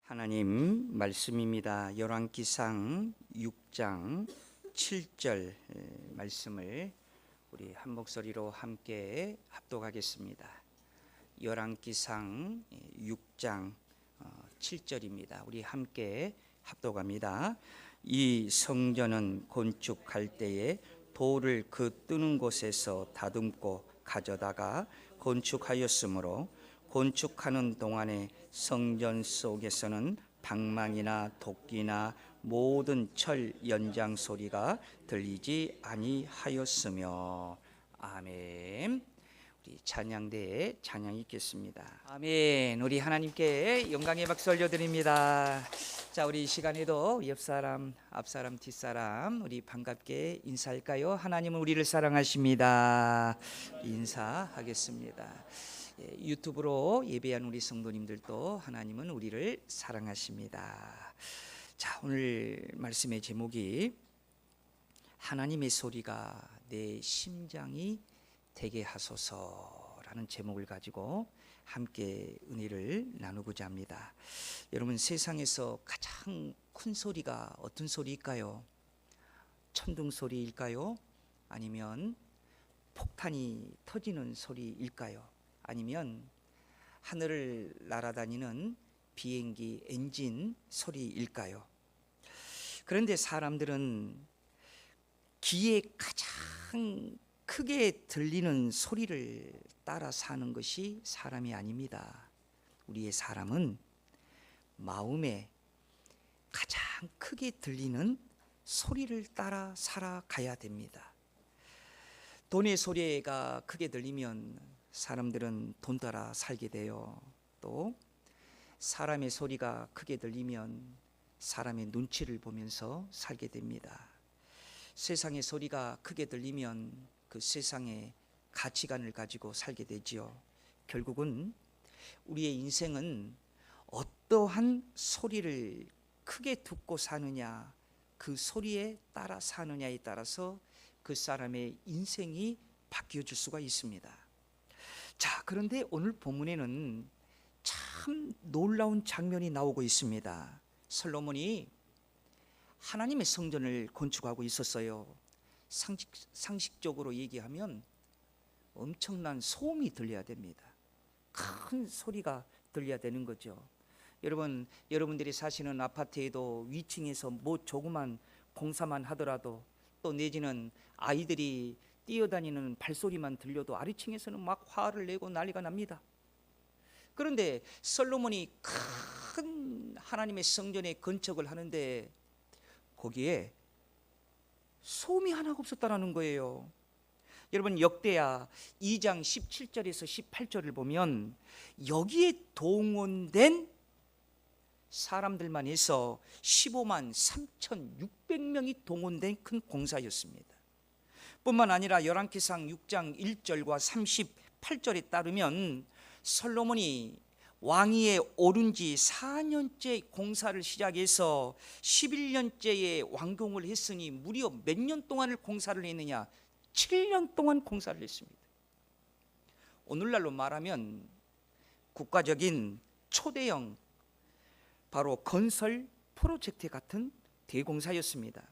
하나님 말씀입니다. 열왕기상 6장 7절 말씀을 우리 한 목소리로 함께 합독하겠습니다. 열왕기상 6장 7절입니다. 우리 함께 합독합니다. 이 성전은 건축할 때에 돌을 그 뜨는 곳에서 다듬고 가져다가 건축하였으므로 건축하는 동안에 성전 속에서는 방망이나 도끼나 모든 철 연장 소리가 들리지 아니하였으며. 아멘. 우리 찬양대에 찬양 있겠습니다. 아멘. 우리 하나님께 영광의 박수 올려드립니다. 자, 우리 이 시간에도 옆사람, 앞사람, 뒷사람 우리 반갑게 인사할까요? 하나님은 우리를 사랑하십니다. 인사하겠습니다. 유튜브로 예배한 우리 성도님들도 하나님은 우리를 사랑하십니다. 자, 오늘 말씀의 제목이 하나님의 소리가 내 심장이 되게 하소서라는 제목을 가지고 함께 은혜를 나누고자 합니다. 여러분, 세상에서 가장 큰 소리가 어떤 소리일까요? 천둥 소리일까요? 아니면 폭탄이 터지는 소리일까요? 아니면 하늘을 날아다니는 비행기 엔진 소리일까요? 그런데 사람들은 귀에 가장 크게 들리는 소리를 따라 사는 것이 사람이 아닙니다. 우리의 사람은 마음에 가장 크게 들리는 소리를 따라 살아가야 됩니다. 돈의 소리가 크게 들리면 사람들은 돈 따라 살게 돼요. 또 사람의 소리가 크게 들리면 사람의 눈치를 보면서 살게 됩니다. 세상의 소리가 크게 들리면 그 세상의 가치관을 가지고 살게 되지요. 결국은 우리의 인생은 어떠한 소리를 크게 듣고 사느냐, 그 소리에 따라 사느냐에 따라서 그 사람의 인생이 바뀌어질 수가 있습니다. 자, 그런데 오늘 본문에는 참 놀라운 장면이 나오고 있습니다. 솔로몬이 하나님의 성전을 건축하고 있었어요. 상식적으로 얘기하면 엄청난 소음이 들려야 됩니다. 큰 소리가 들려야 되는 거죠. 여러분들이 사시는 아파트에도 위층에서 뭐 조그만 공사만 하더라도, 또 내지는 아이들이 뛰어다니는 발소리만 들려도 아래층에서는 막 화를 내고 난리가 납니다. 그런데 솔로몬이 큰 하나님의 성전의 건축을 하는데 거기에 소음이 하나가 없었다는 거예요. 여러분, 역대하 2장 17절에서 18절을 보면 여기에 동원된 사람들만 해서 15만 3,600명이 동원된 큰 공사였습니다. 뿐만 아니라 열왕기상 6장 1절과 38절에 따르면 솔로몬이 왕위에 오른 지 4년째 공사를 시작해서 11년째에 완공을 했으니 무려 몇 년 동안을 공사를 했느냐? 7년 동안 공사를 했습니다. 오늘날로 말하면 국가적인 초대형 바로 건설 프로젝트 같은 대공사였습니다.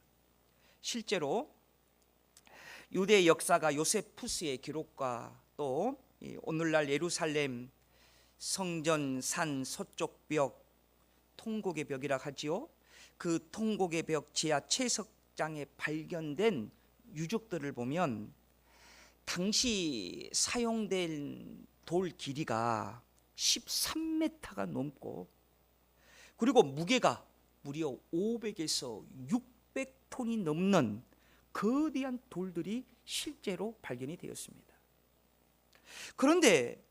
실제로 유대 역사가 요세푸스의 기록과 또 오늘날 예루살렘 성전 산 서쪽 벽, 통곡의 벽이라 하지요. 그 통곡의 벽 지하 채석장에 발견된 유적들을 보면 당시 사용된 돌 길이가 13m가 넘고, 그리고 무게가 무려 500에서 600톤이 넘는 거대한 돌들이 실제로 발견이 되었습니다. 그런데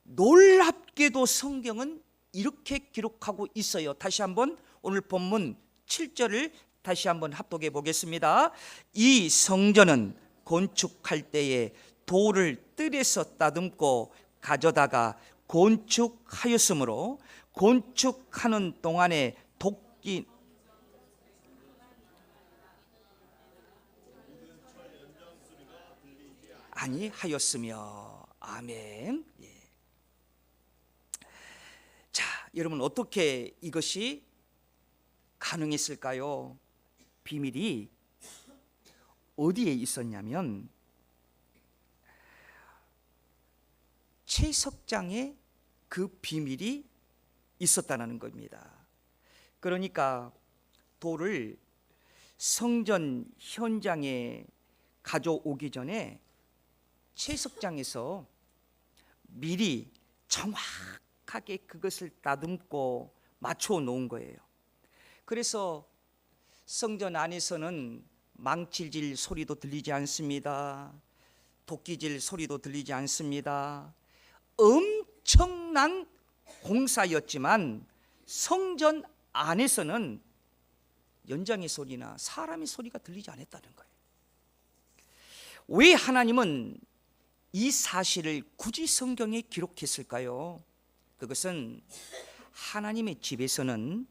놀랍게도 성경은 이렇게 기록하고 있어요. 다시 한번 오늘 본문 7절을 다시 한번 합독해 보겠습니다. 이 성전은 건축할 때에 돌을 뜰에서 다듬고 가져다가 건축하였으므로 건축하는 동안에 도끼 아니하였으며. 아멘. 자, 여러분 어떻게 이것이 가능했을까요? 비밀이 어디에 있었냐면 채석장에 그 비밀이 있었다는 겁니다. 그러니까 돌을 성전 현장에 가져오기 전에 채석장에서 미리 정확하게 그것을 다듬고 맞춰 놓은 거예요. 그래서 성전 안에서는 망칠질 소리도 들리지 않습니다. 도끼질 소리도 들리지 않습니다. 엄청난 공사였지만 성전 안에서는 연장의 소리나 사람의 소리가 들리지 않았다는 거예요. 왜 하나님은 이 사실을 굳이 성경에 기록했을까요? 그것은 하나님의 집에서는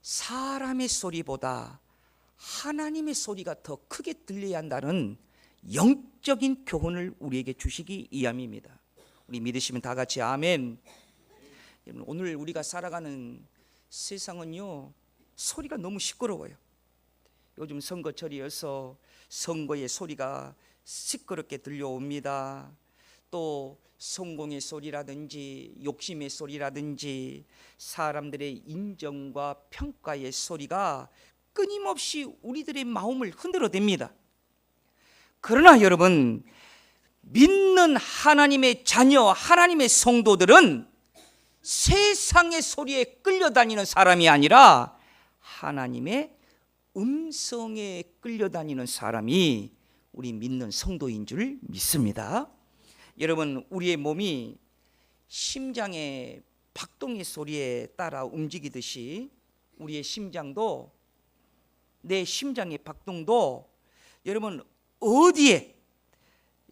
사람의 소리보다 하나님의 소리가 더 크게 들려야 한다는 영적인 교훈을 우리에게 주시기 위함입니다. 우리 믿으시면 다 같이 아멘. 오늘 우리가 살아가는 세상은요, 소리가 너무 시끄러워요. 요즘 선거철이어서 선거의 소리가 시끄럽게 들려옵니다. 또 성공의 소리라든지 욕심의 소리라든지 사람들의 인정과 평가의 소리가 끊임없이 우리들의 마음을 흔들어댑니다. 그러나 여러분, 믿는 하나님의 자녀, 하나님의 성도들은 세상의 소리에 끌려다니는 사람이 아니라 하나님의 음성에 끌려다니는 사람이 우리 믿는 성도인 줄 믿습니다. 여러분, 우리의 몸이 심장의 박동의 소리에 따라 움직이듯이 우리의 심장도, 내 심장의 박동도 여러분 어디에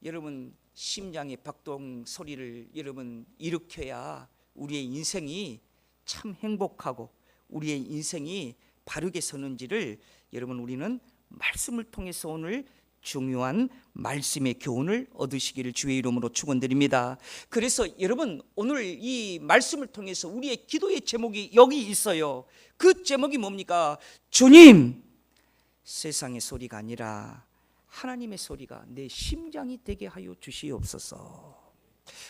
여러분 심장의 박동 소리를 여러분 일으켜야 우리의 인생이 참 행복하고 우리의 인생이 바르게 서는지를 여러분 우리는 말씀을 통해서 오늘 중요한 말씀의 교훈을 얻으시기를 주의 이름으로 축원드립니다. 그래서 여러분 오늘 이 말씀을 통해서 우리의 기도의 제목이 여기 있어요. 그 제목이 뭡니까? 주님, 세상의 소리가 아니라 하나님의 소리가 내 심장이 되게 하여 주시옵소서.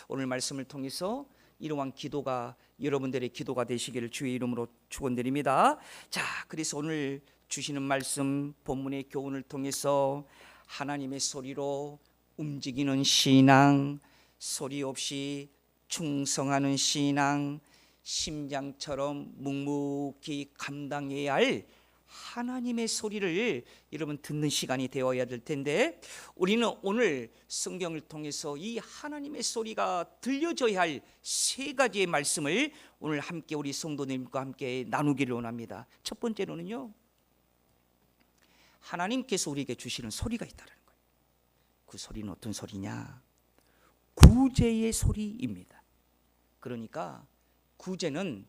오늘 말씀을 통해서 이러한 기도가 여러분들의 기도가 되시기를 주의 이름으로 축원드립니다. 자, 그래서 오늘 주시는 말씀 본문의 교훈을 통해서 하나님의 소리로 움직이는 신앙, 소리 없이 충성하는 신앙, 심장처럼 묵묵히 감당해야 할 하나님의 소리를 여러분 듣는 시간이 되어야 될 텐데, 우리는 오늘 성경을 통해서 이 하나님의 소리가 들려져야 할 세 가지의 말씀을 오늘 함께 우리 성도님과 함께 나누기를 원합니다. 첫 번째로는요, 하나님께서 우리에게 주시는 소리가 있다는 거예요. 그 소리는 어떤 소리냐? 구제의 소리입니다. 그러니까 구제는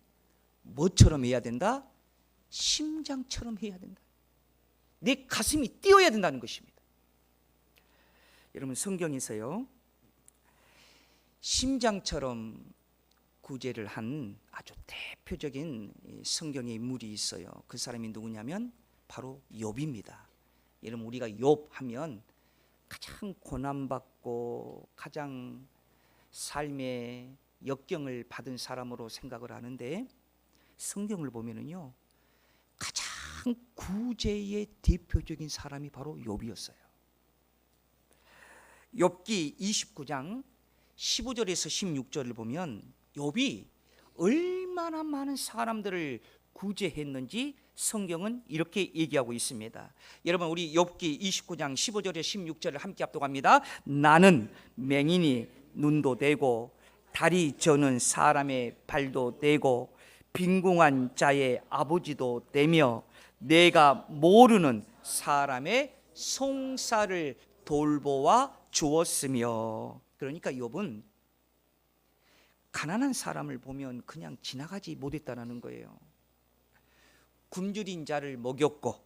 뭐처럼 해야 된다? 심장처럼 해야 된다. 내 가슴이 뛰어야 된다는 것입니다. 여러분 성경에서요, 심장처럼 구제를 한 아주 대표적인 성경의 인물이 있어요. 그 사람이 누구냐면 바로 욥입니다. 여러분 우리가 욥 하면 가장 고난받고 가장 삶의 역경을 받은 사람으로 생각을 하는데, 성경을 보면은요 가장 구제의 대표적인 사람이 바로 욥이었어요. 욥기 29장 15절에서 16절을 보면 욥이 얼마나 많은 사람들을 구제했는지 성경은 이렇게 얘기하고 있습니다. 여러분 우리 욥기 29장 15절에 16절을 함께 합독합니다. 나는 맹인이 눈도 되고 다리 저는 사람의 발도 되고 빈궁한 자의 아버지도 되며 내가 모르는 사람의 송사를 돌보아 주었으며. 그러니까 욥은 가난한 사람을 보면 그냥 지나가지 못했다는 거예요. 굶주린 자를 먹였고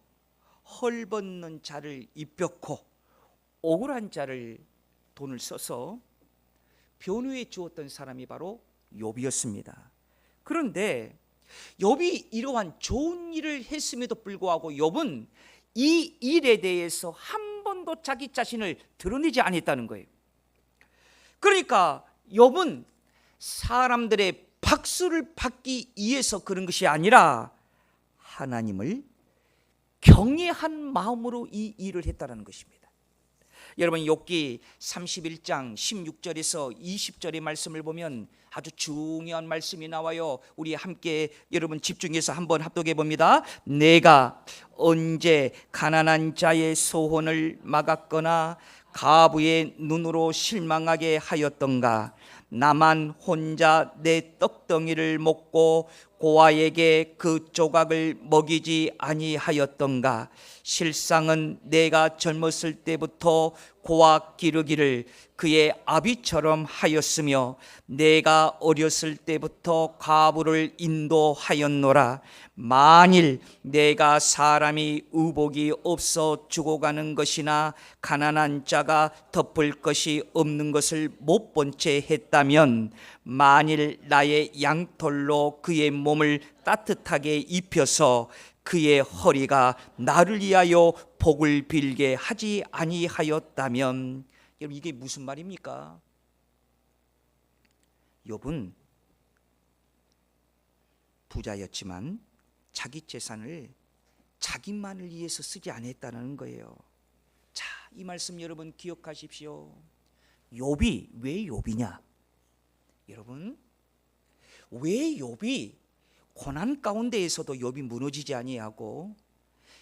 헐벗는 자를 입혔고 억울한 자를 돈을 써서 변호해 주었던 사람이 바로 욥이었습니다. 그런데 욥이 이러한 좋은 일을 했음에도 불구하고 욥은 이 일에 대해서 한 번도 자기 자신을 드러내지 않았다는 거예요. 그러니까 욥은 사람들의 박수를 받기 위해서 그런 것이 아니라 하나님을 경외한 마음으로 이 일을 했다는 것입니다. 여러분, 욥기 31장 16절에서 20절의 말씀을 보면 아주 중요한 말씀이 나와요. 우리 함께 여러분 집중해서 한번 합독해 봅니다. 내가 언제 가난한 자의 소원을 막았거나 가부의 눈으로 실망하게 하였던가. 나만 혼자 내 떡덩이를 먹고 고아에게 그 조각을 먹이지 아니하였던가. 실상은 내가 젊었을 때부터 고아 기르기를 그의 아비처럼 하였으며 내가 어렸을 때부터 과부를 인도하였노라. 만일 내가 사람이 의복이 없어 죽어가는 것이나 가난한 자가 덮을 것이 없는 것을 못 본 채 했다면, 만일 나의 양털로 그의 몸을 따뜻하게 입혀서 그의 허리가 나를 위하여 복을 빌게 하지 아니하였다면. 여러분, 이게 무슨 말입니까? 욥은 부자였지만 자기 재산을 자기만을 위해서 쓰지 않았다는 거예요. 자, 이 말씀 여러분 기억하십시오. 욥이 왜 욥이냐? 여러분, 왜 욥이 고난 가운데에서도 욥이 무너지지 아니하고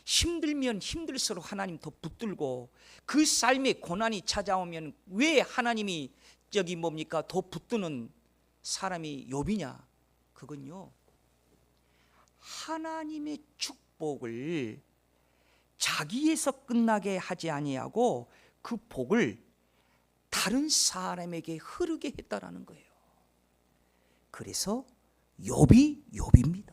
힘들면 힘들수록 하나님 더 붙들고 그 삶에 고난이 찾아오면 왜 하나님이 저기 뭡니까 더 붙드는 사람이 욥이냐? 그건요, 하나님의 축복을 자기에서 끝나게 하지 아니하고 그 복을 다른 사람에게 흐르게 했다라는 거예요. 그래서 욥이 욥입니다.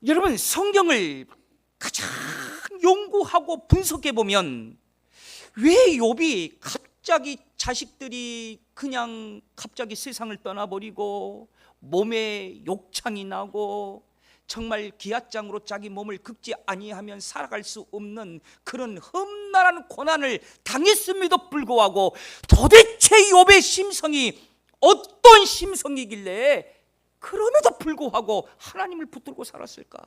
여러분, 성경을 가장 연구하고 분석해 보면 왜 욥이 갑자기 자식들이 그냥 갑자기 세상을 떠나버리고 몸에 욕창이 나고 정말 기앗장으로 자기 몸을 긁지 아니하면 살아갈 수 없는 그런 험난한 고난을 당했음에도 불구하고 도대체 욥의 심성이 어떤 심성이길래 그럼에도 불구하고 하나님을 붙들고 살았을까?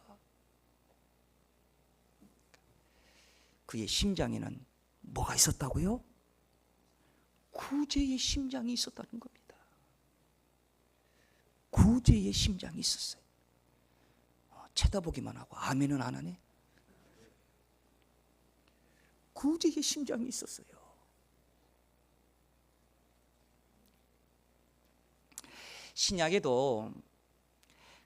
그의 심장에는 뭐가 있었다고요? 구제의 심장이 있었다는 겁니다. 구제의 심장이 있었어요. 쳐다보기만 하고 아멘은 안 하네. 구제의 심장이 있었어요. 신약에도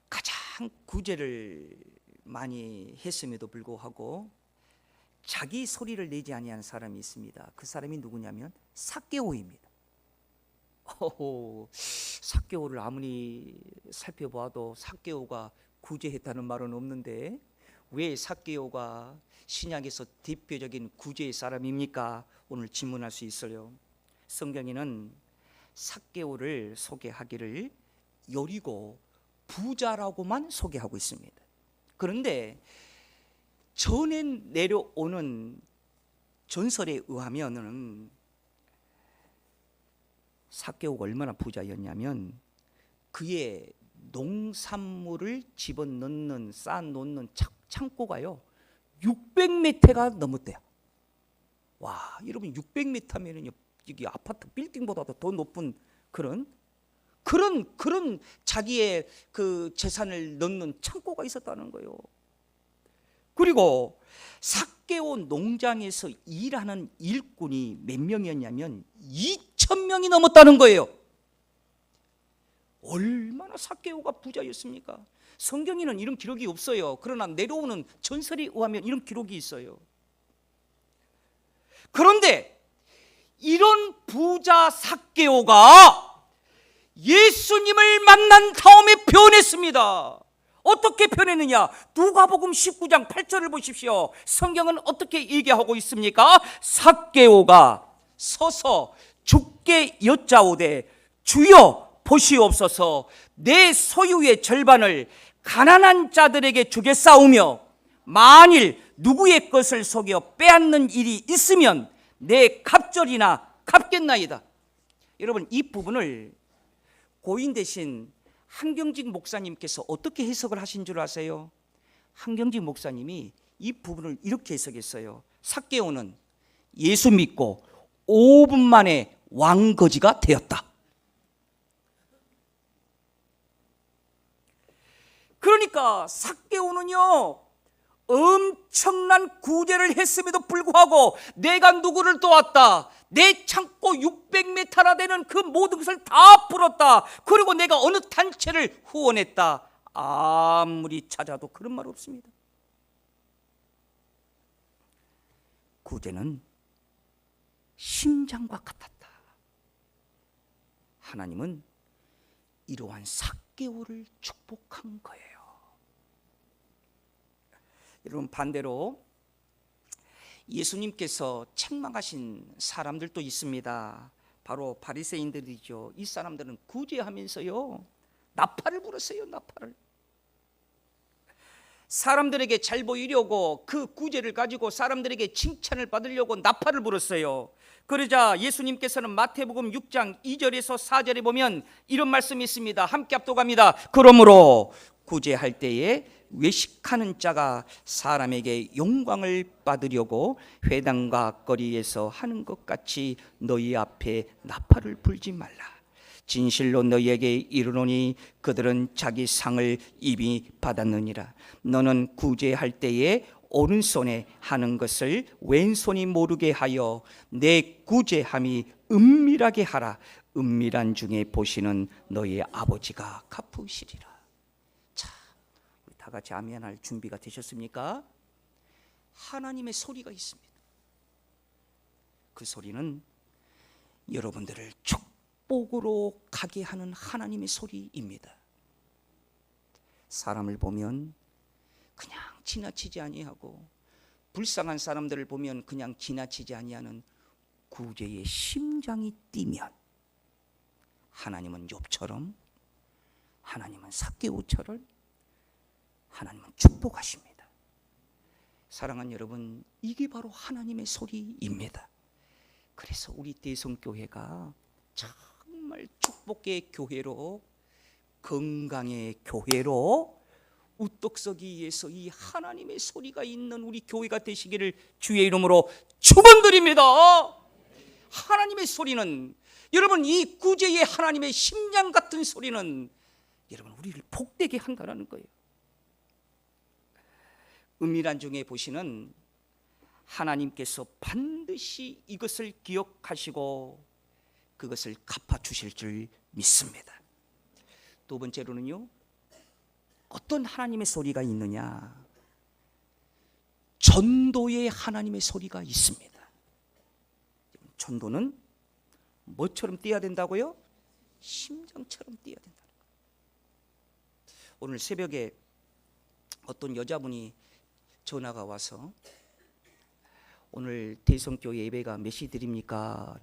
가장 구제를 많이 했음에도 불구하고 자기 소리를 내지 아니하는 사람이 있습니다. 그 사람이 누구냐면 삭개오입니다. 삭개오를 아무리 살펴봐도 삭개오가 구제했다는 말은 없는데 왜 삭개오가 신약에서 대표적인 구제의 사람입니까? 오늘 질문할 수 있어요. 성경에는 삭개오를 소개하기를 여리고 부자라고만 소개하고 있습니다. 그런데 전에 내려오는 전설에 의하면은 삭개오가 얼마나 부자였냐면 그의 농산물을 집어넣는 쌓아놓는 창고가요 600m가 넘었대요. 와, 여러분 600m면은요 이게 아파트 빌딩보다도 더 높은 그런 자기의 그 재산을 넣는 창고가 있었다는 거예요. 그리고 삭개오 농장에서 일하는 일꾼이 몇 명이었냐면 2,000명이 넘었다는 거예요. 얼마나 삭개오가 부자였습니까? 성경에는 이런 기록이 없어요. 그러나 내려오는 전설에 의하면 이런 기록이 있어요. 그런데 이런 부자 삭개오가 예수님을 만난 다음에 변했습니다. 어떻게 변했느냐? 누가복음 19장 8절을 보십시오. 성경은 어떻게 얘기하고 있습니까? 삭개오가 서서 주께 여짜오되 주여 보시옵소서. 내 소유의 절반을 가난한 자들에게 주겠사오며 만일 누구의 것을 속여 빼앗는 일이 있으면 내 갑절이나 갚겠나이다. 여러분, 이 부분을 고인 대신 한경직 목사님께서 어떻게 해석을 하신 줄 아세요? 한경직 목사님이 이 부분을 이렇게 해석했어요. 삭개오는 예수 믿고 5분 만에 왕거지가 되었다. 그러니까 삭개오는요, 엄청난 구제를 했음에도 불구하고 내가 누구를 도왔다, 내 창고 600m나 되는 그 모든 것을 다 풀었다, 그리고 내가 어느 단체를 후원했다, 아무리 찾아도 그런 말 없습니다. 구제는 심장과 같았다. 하나님은 이러한 삭개오를 축복한 거예요. 여러분, 반대로 예수님께서 책망하신 사람들도 있습니다. 바로 바리새인들이죠. 이 사람들은 구제하면서요, 나팔을 불었어요. 나팔을. 사람들에게 잘 보이려고 그 구제를 가지고 사람들에게 칭찬을 받으려고 나팔을 불었어요. 그러자 예수님께서는 마태복음 6장 2절에서 4절에 보면 이런 말씀이 있습니다. 함께 압독합니다. 그러므로 구제할 때에 외식하는 자가 사람에게 영광을 받으려고 회당과 거리에서 하는 것 같이 너희 앞에 나팔을 불지 말라. 진실로 너희에게 이르노니 그들은 자기 상을 이미 받았느니라. 너는 구제할 때에 오른손에 하는 것을 왼손이 모르게 하여 내 구제함이 은밀하게 하라. 은밀한 중에 보시는 너희 아버지가 갚으시리라. 자, 우리 다 같이 아멘할 준비가 되셨습니까? 하나님의 소리가 있습니다. 그 소리는 여러분들을 축복으로 가게 하는 하나님의 소리입니다. 사람을 보면 그냥 지나치지 아니하고, 불쌍한 사람들을 보면 그냥 지나치지 아니하는 구제의 심장이 뛰면, 하나님은 욥처럼, 하나님은 삭개오처럼, 하나님은 축복하십니다. 사랑하는 여러분, 이게 바로 하나님의 소리입니다. 그래서 우리 대성교회가 정말 축복의 교회로, 건강의 교회로, 우떡서기 위해서 이 하나님의 소리가 있는 우리 교회가 되시기를 주의 이름으로 축원드립니다. 하나님의 소리는, 여러분, 이 구제의 하나님의 심장 같은 소리는 여러분 우리를 복되게 한다는 거예요. 은밀한 중에 보시는 하나님께서 반드시 이것을 기억하시고 그것을 갚아주실 줄 믿습니다. 두 번째로는요, 어떤 하나님의 소리가 있느냐? 전도의 하나님의 소리가 있습니다. 전도는 뭐처럼 뛰어야 된다고요? 심장처럼 뛰어야 된다는 거예요. 오늘 새벽에 어떤 여자분이 전화가 와서 오늘 대성교회 예배가 몇 시 드립니까?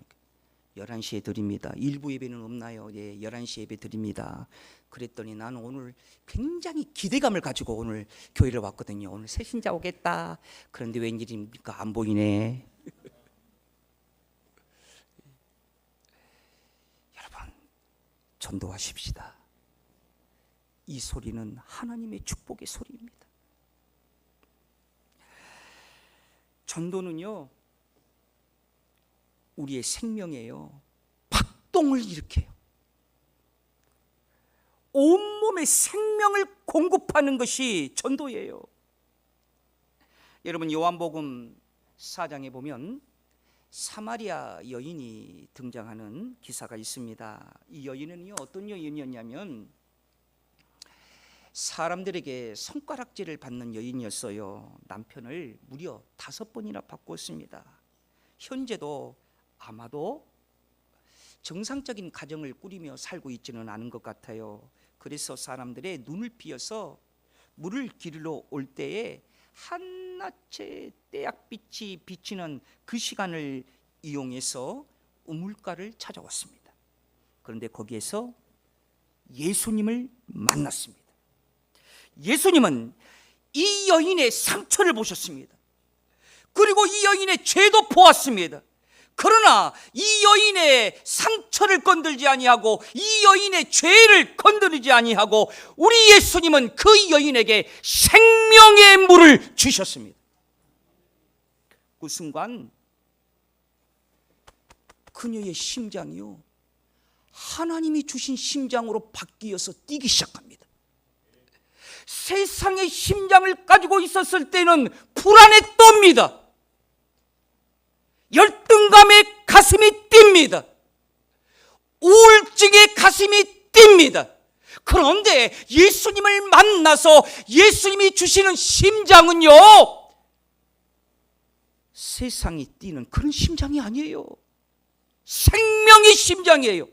11시에 드립니다. 일부 예배는 없나요? 예, 11시 예배 드립니다. 그랬더니 나는 오늘 굉장히 기대감을 가지고 오늘 교회를 왔거든요. 오늘 새신자 오겠다. 그런데 웬일입니까? 안 보이네. 여러분, 전도하십시다. 이 소리는 하나님의 축복의 소리입니다. 전도는요, 우리의 생명이에요. 박동을 일으켜요. 온몸의 생명을 공급하는 것이 전도예요. 여러분, 요한복음 4장에 보면 사마리아 여인이 등장하는 기사가 있습니다. 이 여인은요, 어떤 여인이었냐면 사람들에게 손가락질을 받는 여인이었어요. 남편을 무려 5번이나 바꿨습니다. 현재도 아마도 정상적인 가정을 꾸리며 살고 있지는 않은 것 같아요. 그래서 사람들의 눈을 비어서 물을 기르러 올 때에 한낮의 떼약빛이 비치는 그 시간을 이용해서 우물가를 찾아왔습니다. 그런데 거기에서 예수님을 만났습니다. 예수님은 이 여인의 상처를 보셨습니다. 그리고 이 여인의 죄도 보았습니다. 그러나 이 여인의 상처를 건들지 아니하고 이 여인의 죄를 건드리지 아니하고 우리 예수님은 그 여인에게 생명의 물을 주셨습니다. 그 순간 그녀의 심장이요, 하나님이 주신 심장으로 바뀌어서 뛰기 시작합니다. 세상의 심장을 가지고 있었을 때는 불안했답니다. 열등감에 가슴이 뜁니다. 우울증에 가슴이 뜁니다. 그런데 예수님을 만나서 예수님이 주시는 심장은요, 세상이 뛰는 그런 심장이 아니에요. 생명의 심장이에요.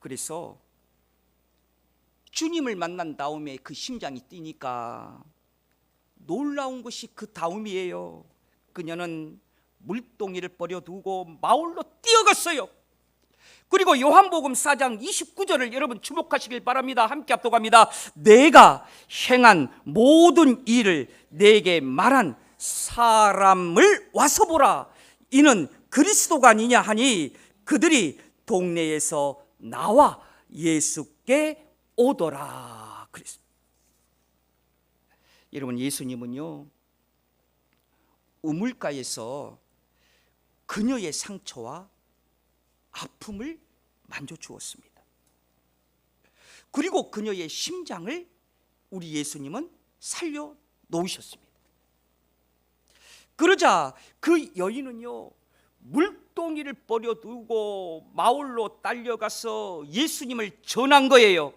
그래서 주님을 만난 다음에 그 심장이 뛰니까 놀라운 것이 그 다음이에요. 그녀는 물동이를 버려두고 마을로 뛰어갔어요. 그리고 요한복음 4장 29절을 여러분 주목하시길 바랍니다. 함께 합독합니다. 내가 행한 모든 일을 내게 말한 사람을 와서 보라. 이는 그리스도가 아니냐 하니 그들이 동네에서 나와 예수께 오더라. 그랬습니다. 여러분, 예수님은요, 우물가에서 그녀의 상처와 아픔을 만져주었습니다. 그리고 그녀의 심장을 우리 예수님은 살려 놓으셨습니다. 그러자 그 여인은요, 물동이를 버려두고 마을로 달려가서 예수님을 전한 거예요.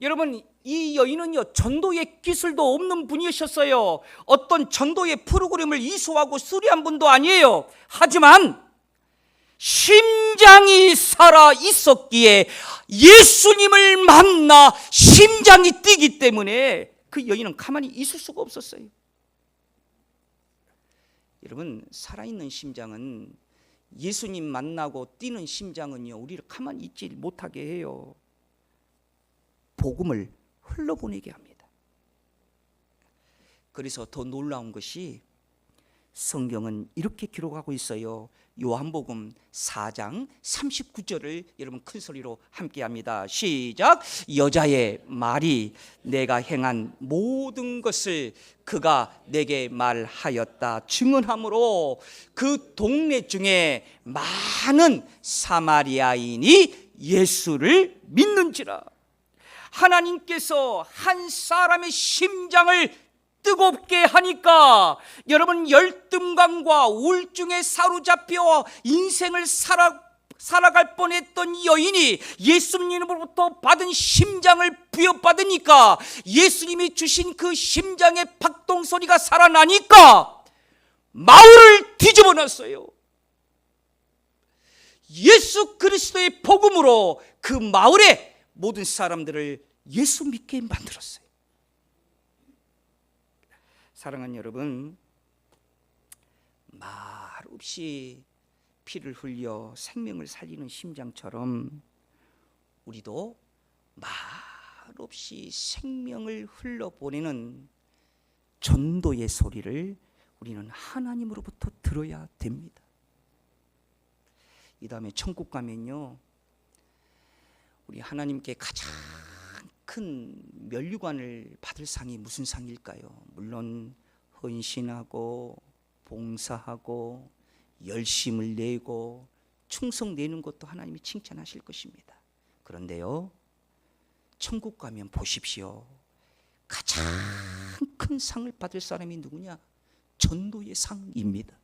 여러분, 이 여인은요, 전도의 기술도 없는 분이셨어요. 어떤 전도의 프로그램을 이수하고 수리한 분도 아니에요. 하지만 심장이 살아 있었기에 예수님을 만나 심장이 뛰기 때문에 그 여인은 가만히 있을 수가 없었어요. 여러분, 살아있는 심장은, 예수님 만나고 뛰는 심장은요, 우리를 가만히 있지 못하게 해요. 복음을 흘러보내게 합니다. 그래서 더 놀라운 것이 성경은 이렇게 기록하고 있어요. 요한복음 4장 39절을 여러분 큰 소리로 함께 합니다. 시작. 여자의 말이 내가 행한 모든 것을 그가 내게 말하였다 증언함으로 그 동네 중에 많은 사마리아인이 예수를 믿는지라. 하나님께서 한 사람의 심장을 뜨겁게 하니까 여러분, 열등감과 우울증에 사로잡혀 인생을 살아갈 뻔했던 여인이 예수님으로부터 받은 심장을 부여받으니까, 예수님이 주신 그 심장의 박동소리가 살아나니까 마을을 뒤집어 놨어요. 예수 그리스도의 복음으로 그 마을의 모든 사람들을 예수 믿게 만들었어요. 사랑하는 여러분, 말없이 피를 흘려 생명을 살리는 심장처럼 우리도 말없이 생명을 흘러보내는 전도의 소리를 우리는 하나님으로부터 들어야 됩니다. 이 다음에 천국 가면요, 우리 하나님께 가장 큰 면류관을 받을 상이 무슨 상일까요? 물론 헌신하고 봉사하고 열심을 내고 충성 내는 것도 하나님이 칭찬하실 것입니다. 그런데요, 천국 가면 보십시오. 가장 큰 상을 받을 사람이 누구냐? 전도의 상입니다.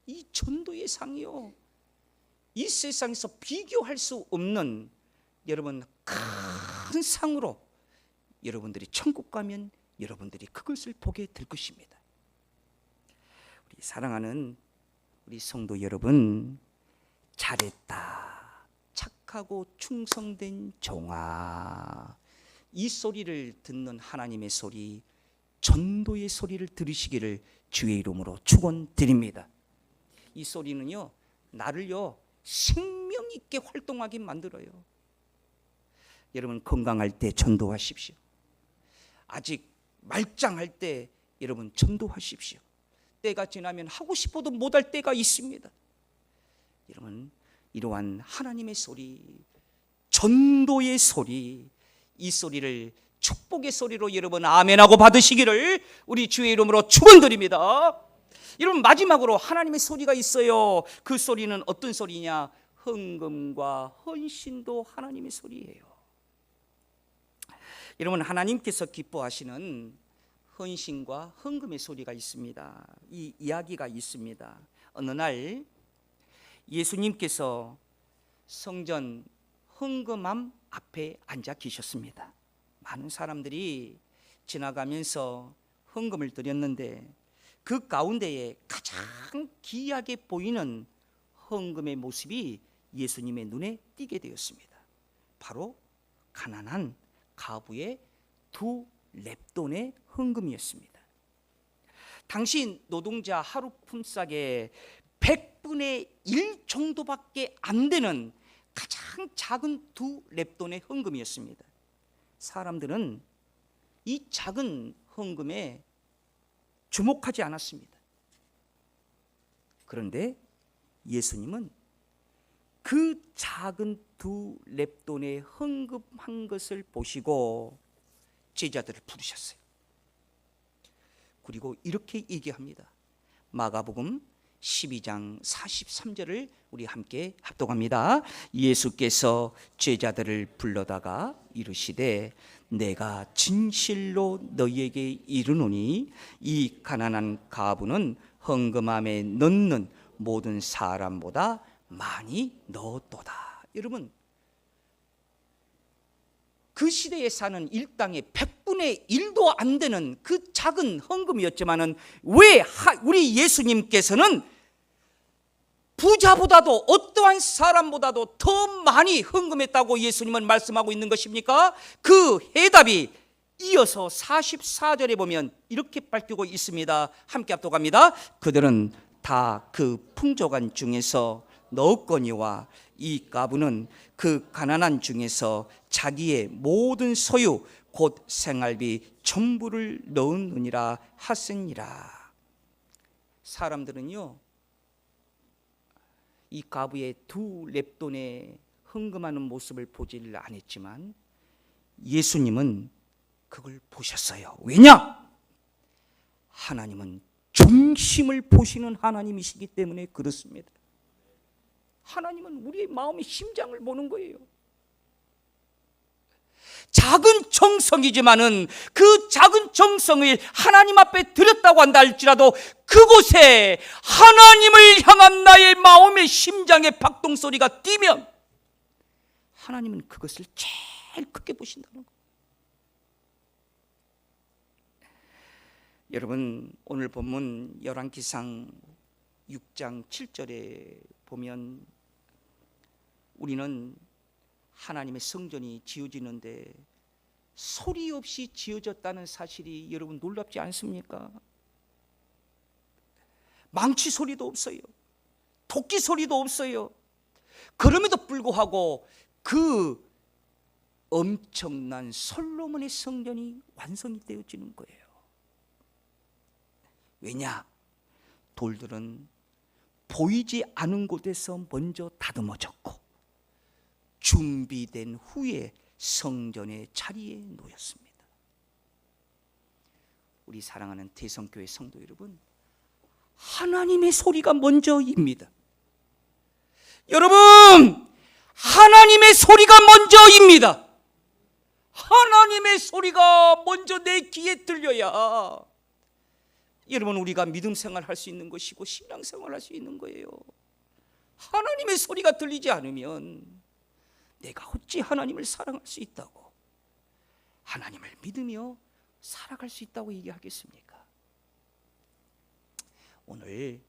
이 전도의 상이요, 이 세상에서 비교할 수 없는 여러분 큰 상으로 여러분들이 천국 가면 여러분들이 그것을 보게 될 것입니다. 우리 사랑하는 우리 성도 여러분, 잘했다, 착하고 충성된 종아, 이 소리를 듣는 하나님의 소리, 전도의 소리를 들으시기를 주의 이름으로 축원드립니다. 이 소리는요, 나를요 생명이 있게 활동하게 만들어요. 여러분 건강할 때 전도하십시오. 아직 말짱할 때 여러분 전도하십시오. 때가 지나면 하고 싶어도 못할 때가 있습니다. 여러분 이러한 하나님의 소리, 전도의 소리, 이 소리를 축복의 소리로 여러분 아멘하고 받으시기를 우리 주의 이름으로 축원드립니다. 여러분 마지막으로 하나님의 소리가 있어요. 그 소리는 어떤 소리냐? 헌금과 헌신도 하나님의 소리예요. 여러분 하나님께서 기뻐하시는 헌신과 헌금의 소리가 있습니다. 이 이야기가 있습니다. 어느 날 예수님께서 성전 헌금함 앞에 앉아 계셨습니다. 많은 사람들이 지나가면서 헌금을 드렸는데 그 가운데에 가장 귀하게 보이는 헌금의 모습이 예수님의 눈에 띄게 되었습니다. 바로 가난한 가부의 2렙돈의 헌금이었습니다. 당시 노동자 하루 품삯의 100분의 1 정도밖에 안 되는 가장 작은 2렙돈의 헌금이었습니다. 사람들은 이 작은 헌금에 주목하지 않았습니다. 그런데 예수님은 그 작은 2렙돈의 헌금한 것을 보시고 제자들을 부르셨어요. 그리고 이렇게 얘기합니다. 마가복음 12장 43절을 우리 함께 합독합니다. 예수께서 제자들을 불러다가 이르시되 내가 진실로 너희에게 이르노니 이 가난한 가부는 헌금함에 넣는 모든 사람보다 많이 넣었도다. 여러분 그 시대에 사는 일당의 100분의 1도 안 되는 그 작은 헌금이었지만은 왜 우리 예수님께서는 부자보다도 어떠한 사람보다도 더 많이 헌금했다고 예수님은 말씀하고 있는 것입니까? 그 해답이 이어서 44절에 보면 이렇게 밝히고 있습니다. 함께 합독합니다. 그들은 다 그 풍족한 중에서 넣었거니와 이 가부는 그 가난한 중에서 자기의 모든 소유 곧 생활비 전부를 넣었느니라 하시니라. 사람들은요 이 가부의 2렙돈에 헌금하는 모습을 보지를 않았지만 예수님은 그걸 보셨어요. 왜냐? 하나님은 중심을 보시는 하나님이시기 때문에 그렇습니다. 하나님은 우리의 마음의 심장을 보는 거예요. 작은 정성이지만은 그 작은 정성을 하나님 앞에 드렸다고 한다 할지라도 그곳에 하나님을 향한 나의 마음의 심장의 박동 소리가 뛰면 하나님은 그것을 제일 크게 보신다는 거예요. 여러분 오늘 본문 열왕기상 6장 7절에 보면 우리는 하나님의 성전이 지어지는데 소리 없이 지어졌다는 사실이 여러분 놀랍지 않습니까? 망치 소리도 없어요. 토끼 소리도 없어요. 그럼에도 불구하고 그 엄청난 솔로몬의 성전이 완성이 되어지는 거예요. 왜냐? 돌들은 보이지 않은 곳에서 먼저 다듬어졌고 준비된 후에 성전의 자리에 놓였습니다. 우리 사랑하는 대성교회 성도 여러분, 하나님의 소리가 먼저입니다. 여러분, 하나님의 소리가 먼저입니다. 하나님의 소리가 먼저 내 귀에 들려야 여러분 우리가 믿음 생활할 수 있는 것이고 신앙 생활할 수 있는 거예요. 하나님의 소리가 들리지 않으면 내가 어찌 하나님을 사랑할 수 있다고, 하나님을 믿으며 살아갈 수 있다고 얘기하겠습니까? 오늘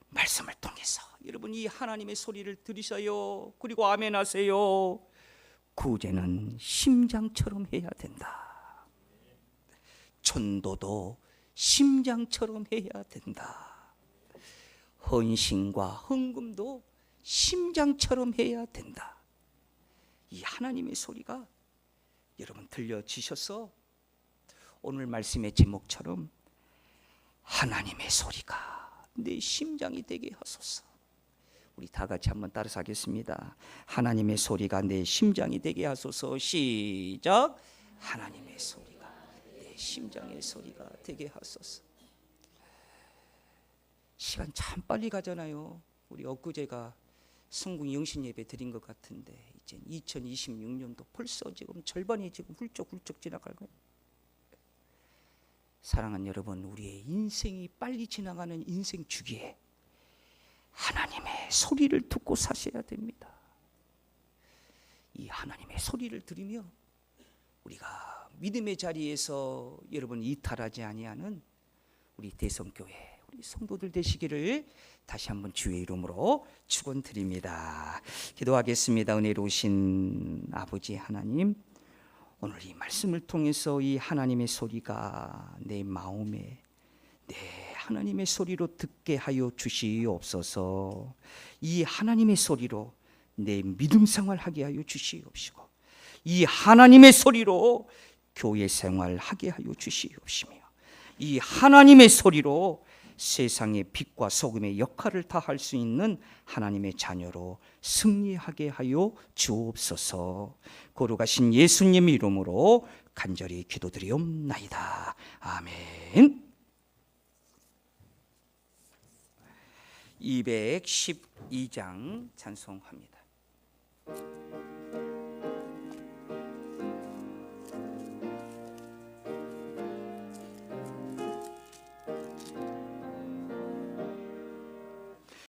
말씀을 통해서 여러분 이 하나님의 소리를 들으셔요. 그리고 아멘 하세요. 구제는 심장처럼 해야 된다. 전도도 심장처럼 해야 된다. 헌신과 헌금도 심장처럼 해야 된다. 이 하나님의 소리가 여러분 들려지셔서 오늘 말씀의 제목처럼 하나님의 소리가 내 심장이 되게 하소서. 우리 다 같이 한번 따라서 하겠습니다. 하나님의 소리가 내 심장이 되게 하소서. 시작. 하나님의 소리가 내 심장의 소리가 되게 하소서. 시간 참 빨리 가잖아요. 우리 엊그제가 성궁 영신 예배 드린 것 같은데 이제 2026년도 벌써 지금 절반이 지금 훌쩍훌쩍 지나갈 거예요. 사랑하는 여러분, 우리의 인생이 빨리 지나가는 인생 주기에 하나님의 소리를 듣고 사셔야 됩니다. 이 하나님의 소리를 들으며 우리가 믿음의 자리에서 여러분 이탈하지 아니하는 우리 대성교회 우리 성도들 되시기를 다시 한번 주의 이름으로 축원드립니다. 기도하겠습니다. 은혜로우신 아버지 하나님, 오늘 이 말씀을 통해서 이 하나님의 소리가 내 마음에 내 하나님의 소리로 듣게 하여 주시옵소서. 이 하나님의 소리로 내 믿음 생활하게 하여 주시옵시고 이 하나님의 소리로 교회 생활하게 하여 주시옵시며 이 하나님의 소리로 세상의 빛과 소금의 역할을 다할 수 있는 하나님의 자녀로 승리하게 하여 주옵소서. 거룩하신 예수님 이름으로 간절히 기도드리옵나이다. 아멘. 212장 찬송합니다.